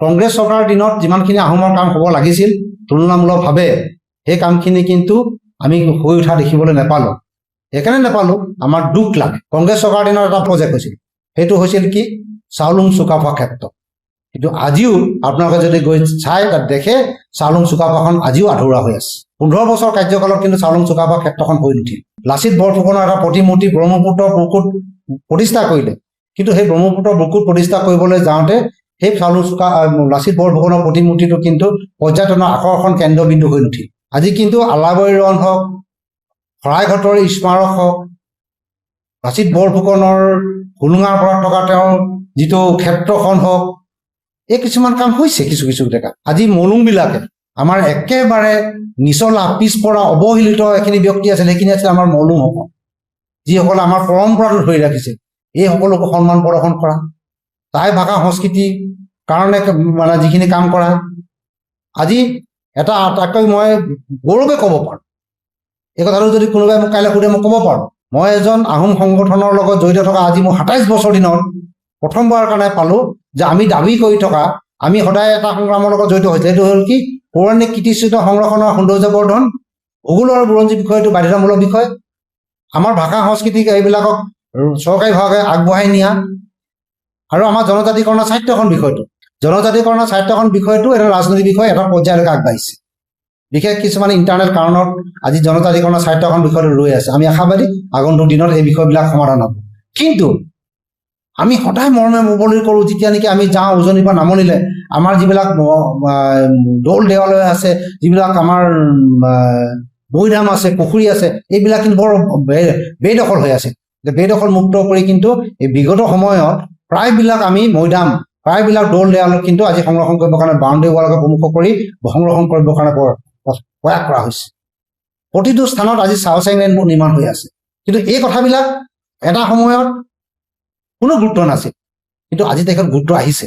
কংগ্ৰেছ চৰকাৰৰ দিনত যিমানখিনি আহোমৰ কাম হ'ব লাগিছিল তুলনামূলকভাৱে সেই কামখিনি কিন্তু আমি হৈ উঠা দেখিবলৈ নাপালোঁ। সেইকাৰণে নাপালোঁ, আমাৰ দুখ লাগে। কংগ্ৰেছ চৰকাৰৰ দিনত এটা প্ৰজেক্ট হৈছিল, সেইটো হৈছিল কি চাউলুং চুকাফা ক্ষেত্ৰ। কিন্তু আজিও আপোনালোকে যদি গৈ চাই তাত দেখে চাউলুং চুকাফাখন আজিও আধৰুৱা হৈ আছে। 15 বছৰ কাৰ্যকালত কিন্তু চাউলুং চুকাফা ক্ষেত্ৰখন হৈ নুঠিল। লাচিত বৰফুকনৰ এটা প্ৰতিমূৰ্তি ব্ৰহ্মপুত্ৰৰ বুকুত প্ৰতিষ্ঠা কৰিলে, কিন্তু সেই ব্ৰহ্মপুত্ৰৰ বুকুত প্ৰতিষ্ঠা কৰিবলৈ যাওঁতে সেই লাচিত বৰফুকনৰ প্ৰতিমূৰ্তিটো কিন্তু পৰ্যটনৰ আকৰ্ষণ কেন্দ্ৰবিন্দু হৈ নুঠিল। আজি কিন্তু আলাবৈ ৰণ হওক, শৰাইঘাটৰ স্মাৰক হওক, লাচিত বৰফুকনৰ হোলোঙাৰ পৰা থকা তেওঁৰ যিটো ক্ষেত্ৰখন হওক, এই কিছুমান কাম হৈছে কিছু কিছু জেগাত। আজি মলুংবিলাকে আমাৰ একেবাৰে নিচলা পিছপৰা অৱহেলিত এখিনি ব্যক্তি আছিল, সেইখিনি আছিল আমাৰ মলুংসকল, যিসকলে আমাৰ পৰম্পৰাটো ধৰি ৰাখিছে। এই সকলোকে সন্মান প্ৰদৰ্শন কৰা, টাই ভাষা সংস্কৃতিৰ কাৰণে মানে যিখিনি কাম কৰা, আজি এটা আটাইতকৈ মই গৌৰৱে ক'ব পাৰোঁ, এই কথাটো যদি কোনোবাই মোক কাইলৈ সোধে মই ক'ব পাৰোঁ, মই এজন আহোম সংগঠনৰ লগত জড়িত থকা আজি মোৰ 27 বছৰ দিনত প্ৰথমবাৰৰ কাৰণে পালোঁ যে আমি দাবী কৰি থকা, আমি সদায় এটা সংগ্ৰামৰ লগত জড়িত হৈছে। সেইটো হ'ল কি পৌৰাণিক কীৰ্তিচিহ্ন সংৰক্ষণৰ সৌন্দৰ্য বৰ্ধন, ভূগোল আৰু বুৰঞ্জী বিষয়টো বাধ্যতামূলক বিষয়, আমাৰ ভাষা সংস্কৃতিক এইবিলাকক চৰকাৰীভাৱে আগবঢ়াই নিয়া, আৰু আমাৰ জনজাতিকৰণৰ স্বায়ত্তখন বিষয়টো, জনজাতিকৰণৰ স্বায়ত্তখন বিষয়টো এটা ৰাজনৈতিক বিষয়, এটা পৰ্যায়লৈকে আগবাঢ়িছে। বিশেষ কিছুমান ইণ্টাৰনেল কাৰণত আজি জনজাতিকৰণৰ স্বায়ত্তখন বিষয়টো ৰৈ আছে। আমি আশাবাদী আগন্তুক দিনত এই বিষয়বিলাক সমাধান হ'ব। কিন্তু আমি সদায় মৰমে মুকলি কৰোঁ যেতিয়া নেকি আমি যাওঁ উজনিৰ পৰা নামনিলে, আমাৰ যিবিলাক দৌল দেৱালয় আছে, যিবিলাক আমাৰ মৈদাম আছে, পুখুৰী আছে, এইবিলাক কিন্তু বৰ বেদখল হৈ আছে। বেদখল মুক্ত কৰি কিন্তু এই বিগত সময়ত প্ৰায়বিলাক আমি মৈদাম, প্ৰায়বিলাক দৌল দেৱালয় কিন্তু আজি সংৰক্ষণ কৰিবৰ কাৰণে বাউণ্ডেৰী ৱালকে প্ৰমুখ কৰি সংৰক্ষণ কৰিবৰ কাৰণে প্ৰয়াস কৰা হৈছে। প্ৰতিটো স্থানত আজি চাওচাং লেনবোৰ নিৰ্মাণ হৈ আছে। কিন্তু এই কথাবিলাক এটা সময়ত কোনো গুৰুত্ব নাছিল, কিন্তু আজি তেখেত গুৰুত্ব আহিছে।